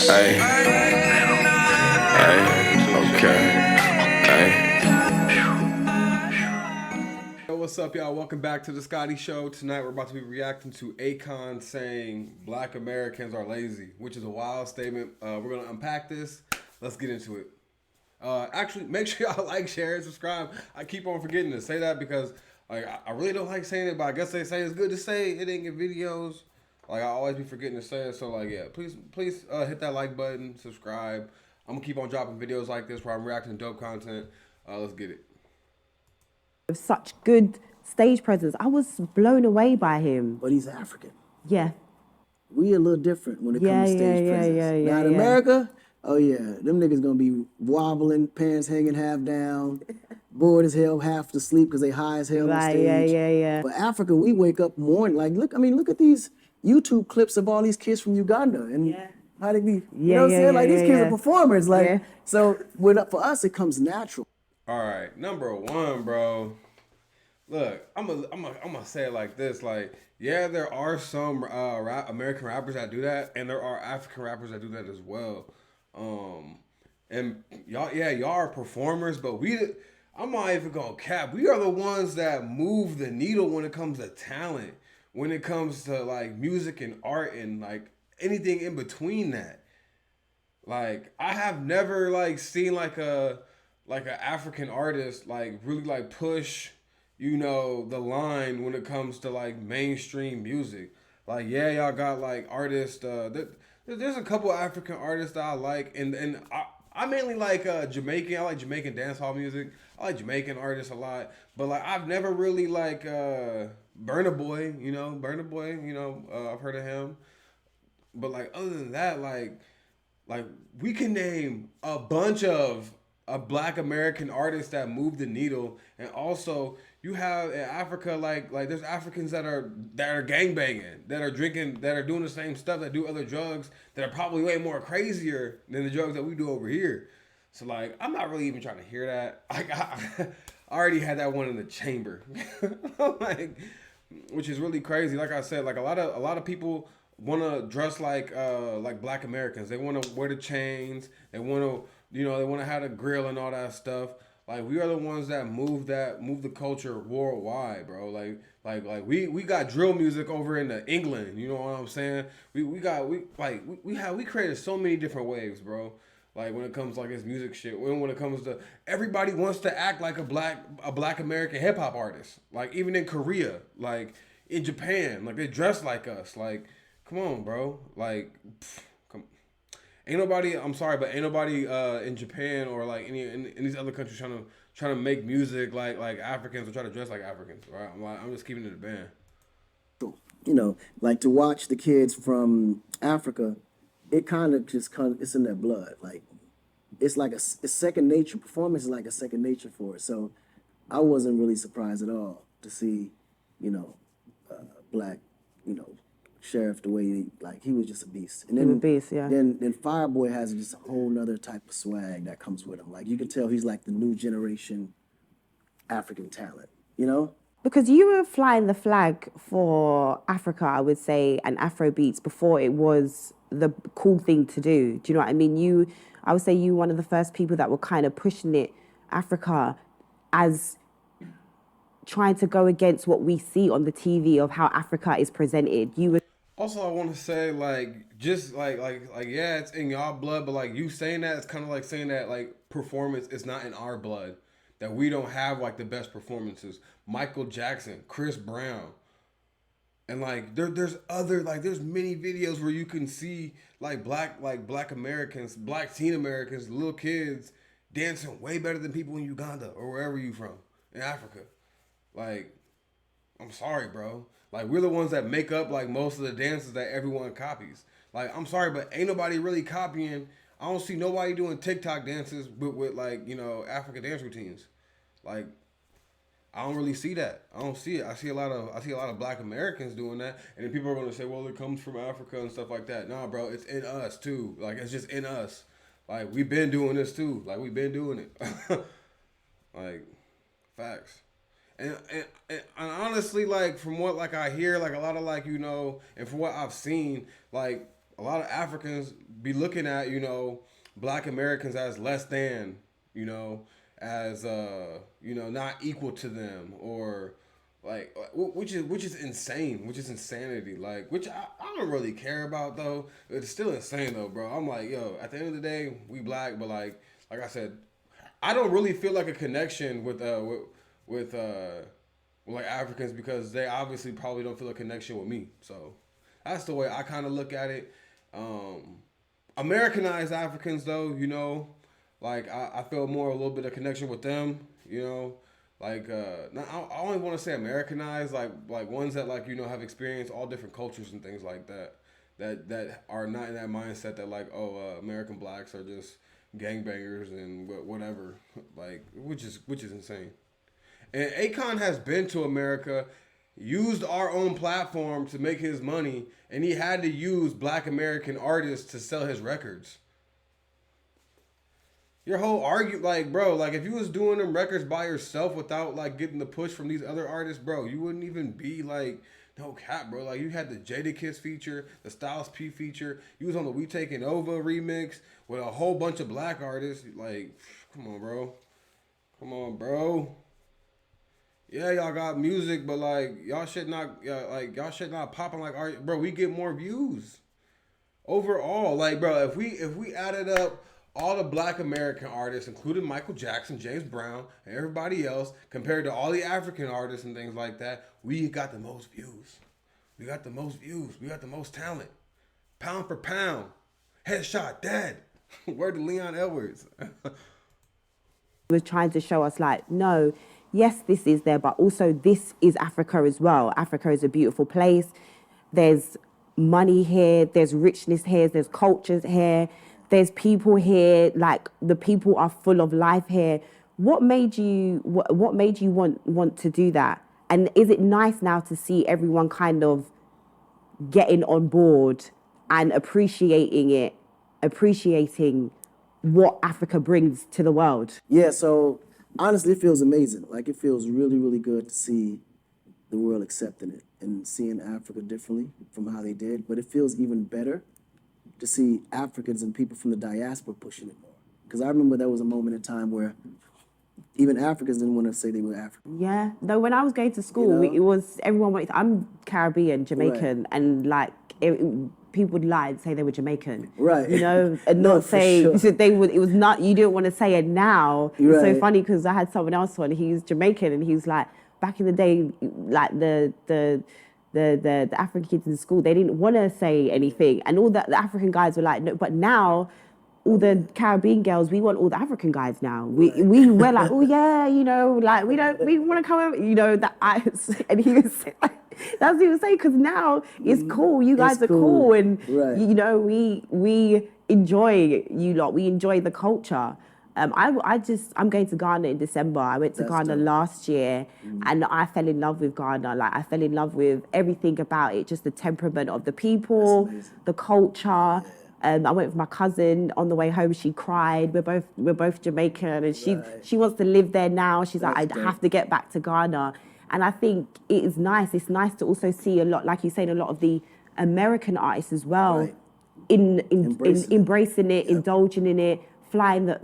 Hey, hey, okay, hey. Yo, what's up, y'all? Welcome back to the Scotty Show. Tonight we're about to be reacting to Akon saying Black Americans are lazy, which is a wild statement. We're gonna unpack this. Let's get into it. Actually, make sure y'all like, share, and subscribe. I keep on forgetting to say that because like I really don't like saying it, but I guess they say it's good to say it in your videos. Like I always be forgetting to say it, so like yeah, please hit that like button, subscribe. I'm gonna keep on dropping videos like this where I'm reacting to dope content. Let's get it. With such good stage presence. I was blown away by him. But he's African. Yeah. We a little different when it Yeah, comes to stage yeah, presence. yeah, yeah, Now in yeah. America, oh yeah, them niggas gonna be wobbling, pants hanging half down, bored as hell, half asleep because they high as hell on Right, stage. yeah. But Africa, we wake up morning like look at these YouTube clips of all these kids from Uganda and how they be, you know what I'm saying? Like these kids are performers. Like so, for us, it comes natural. All right, number one, bro. Look, I'm gonna say it like this. Like, yeah, there are some American rappers that do that, and there are African rappers that do that as well. And y'all are performers, but I'm not even gonna cap. We are the ones that move the needle when it comes to talent, when it comes to like music and art and like anything in between that. Like, I have never like seen like an African artist like really like push, the line when it comes to like mainstream music. Like, yeah, y'all got like artists. There's a couple African artists that I like, and I mainly like Jamaican. I like Jamaican dancehall music. I like Jamaican artists a lot, but like I've never really like Burna Boy. Burna Boy. I've heard of him, but like other than that, like we can name a bunch of Black American artists that move the needle, and also you have in Africa like there's Africans that are gangbanging, that are drinking, that are doing the same stuff, that do other drugs that are probably way more crazier than the drugs that we do over here. So like I'm not really even trying to hear that. I already had that one in the chamber, like, which is really crazy. Like I said, like a lot of people want to dress like Black Americans. They want to wear the chains. They want to they want to have a grill and all that stuff. Like we are the ones that move the culture worldwide, bro. Like we got drill music over in England. You know what I'm saying? We created so many different waves, bro. Like when it comes to like this music shit, when it comes to everybody wants to act like a black American hip hop artist. Like even in Korea, like in Japan, like they dress like us. Like come on, bro. Like come. Ain't nobody. I'm sorry, but ain't nobody in Japan or like in these other countries trying to make music like Africans or try to dress like Africans. Right? I'm just keeping it a band. Like to watch the kids from Africa, it kind of it's in their blood. Like it's like it's second nature. Performance is like a second nature for it. So I wasn't really surprised at all to see, you know, Black, Sheriff the way he was just a beast. And then He was a beast, yeah. Then Fireboy has just a whole nother type of swag that comes with him. Like you can tell he's like the new generation African talent. You know. Because you were flying the flag for Africa, I would say, and Afro beats before it was the cool thing to do. Do you know what I mean? I would say you were one of the first people that were kind of pushing it, Africa, as trying to go against what we see on the TV of how Africa is presented. You were Also, I want to say just yeah, it's in y'all blood, but like you saying that, it's kind of like saying that like performance is not in our blood. That we don't have like the best performances. Michael Jackson, Chris Brown, and like there's many videos where you can see black Americans, black teen Americans, little kids dancing way better than people in Uganda or wherever you from in Africa. Like, I'm sorry, bro. Like we're the ones that make up like most of the dances that everyone copies. Like I'm sorry, but ain't nobody really copying. I don't see nobody doing TikTok dances with like African dance routines. Like I don't really see that. I don't see it. I see a lot of Black Americans doing that, and then people are gonna say, well, it comes from Africa and stuff like that. Nah, bro, it's in us too. Like it's just in us. Like we've been doing this too. Like we've been doing it. Like facts. And honestly, like from what like I hear, like a lot of and from what I've seen, like a lot of Africans be looking at, Black Americans as less than, as not equal to them, or like, which is insane, which is insanity, like, which I don't really care about though. It's still insane though, bro. I'm like, yo, at the end of the day, we Black, but like I said, I don't really feel like a connection with like Africans, because they obviously probably don't feel a connection with me. So that's the way I kind of look at it. Americanized Africans though, like I feel more a little bit of connection with them, like not, I only want to say Americanized, like ones that have experienced all different cultures and things like that, that are not in that mindset that like, American Blacks are just gangbangers and whatever, like, which is insane. And Akon has been to America, used our own platform to make his money, and he had to use Black American artists to sell his records. Your whole like, bro, like, if you was doing them records by yourself without like getting the push from these other artists, bro, you wouldn't even be like, no cap, bro. Like, you had the Jadakiss feature, the Styles P feature. You was on the We Taking Over remix with a whole bunch of Black artists. Like, come on, bro. Come on, bro. Yeah, y'all got music, but like, y'all shit not popping like art, bro. We get more views overall. Like, bro, if we added up all the Black American artists, including Michael Jackson, James Brown, and everybody else, compared to all the African artists and things like that, we got the most views. We got the most views. We got the most talent. Pound for pound. Headshot, dead. Word to Leon Edwards. Was trying to show us like, no, yes, this is there, but also this is Africa as well. Africa is a beautiful place. There's money here, there's richness here, there's cultures here, there's people here, like the people are full of life here. What made you want to do that? And is it nice now to see everyone kind of getting on board and appreciating what Africa brings to the world? Yeah, so honestly, it feels amazing. Like, it feels really, really good to see the world accepting it and seeing Africa differently from how they did. But it feels even better to see Africans and people from the diaspora pushing it more. Because I remember there was a moment in time where even Africans didn't want to say they were African. Yeah. No, when I was going to school, it was, everyone wanted, I'm Caribbean, Jamaican, and like, people would lie and say they were Jamaican. Right. And No, not say, for sure. it was not, you didn't want to say it now. Right. It's so funny because I had someone else on, he's Jamaican, and he was like, back in the day, like the African kids in school, they didn't want to say anything. And all the African guys were like, no, but now, all the Caribbean girls, we want all the African guys now. We're like, oh yeah, like we want to come over, and he was like, that's what he was saying, because now it's cool. You guys are cool, and right. we enjoy you lot. We enjoy the culture. I'm going to Ghana in December. I went to Ghana last year, and I fell in love with Ghana. Like, I fell in love with everything about it, just the temperament of the people, the culture. I went with my cousin. On the way home, she cried. We're both Jamaican, and she wants to live there now. She's like, I have to get back to Ghana. And I think it is nice. It's nice to also see a lot, like you said, a lot of the American artists as well, embracing it, indulging in it, flying the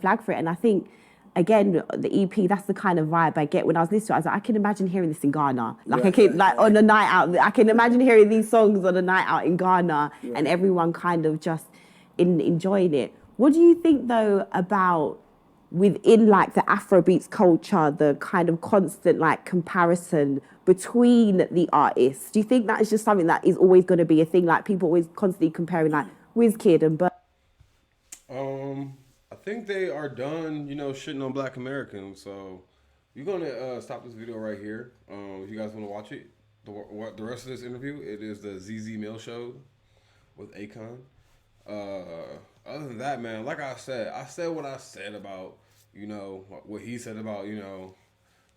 flag for it. And I think, again, the EP, that's the kind of vibe I get when I was listening to it. I was like, I can imagine hearing this in Ghana. Like, I can, like, on a night out, I can imagine hearing these songs on a night out in Ghana, and everyone kind of just enjoying it. What do you think, though, about within, like, the Afrobeats culture, the kind of constant, like, comparison between the artists? Do you think that is just something that is always going to be a thing? Like, people always constantly comparing, like, Wizkid and I think they are done, shitting on Black Americans. So you're gonna stop this video right here. If you guys want to watch it, the rest of this interview, it is the ZZ Mill Show with Akon. Other than that, man, like I said what I said about, what he said about,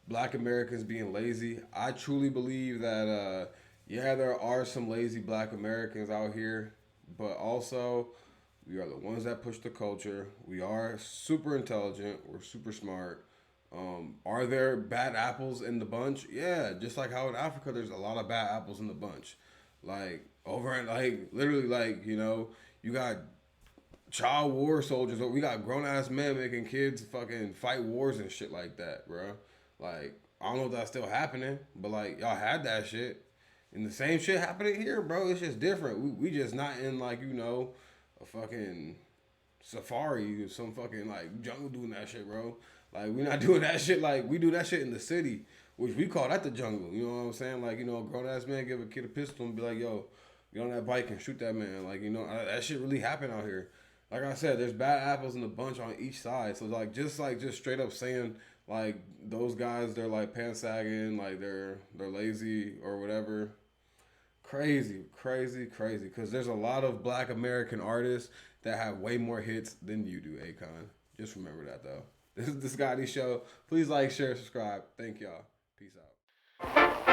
Black Americans being lazy. I truly believe that, there are some lazy Black Americans out here, but also we are the ones that push the culture. We are super intelligent. We're super smart. Are there bad apples in the bunch? Yeah, just like how in Africa there's a lot of bad apples in the bunch. Like, over and like literally like you got child war soldiers, or we got grown ass men making kids fucking fight wars and shit like that, bro. Like I don't know if that's still happening, but like y'all had that shit, and the same shit happening here, bro. It's just different. We just not in like a fucking safari or some fucking like jungle doing that shit, bro. Like we not doing that shit. Like we do that shit in the city, which we call that the jungle. You know what I'm saying? Like a grown ass man give a kid a pistol and be like, yo, get on that bike and shoot that man. Like that shit really happen out here. Like I said, there's bad apples in the bunch on each side. So just straight up saying like those guys, they're like pants sagging, like they're lazy or whatever. Crazy, crazy, crazy. Because there's a lot of Black American artists that have way more hits than you do, Akon. Just remember that though. This is the Scotty Show. Please like, share, subscribe. Thank y'all. Peace out.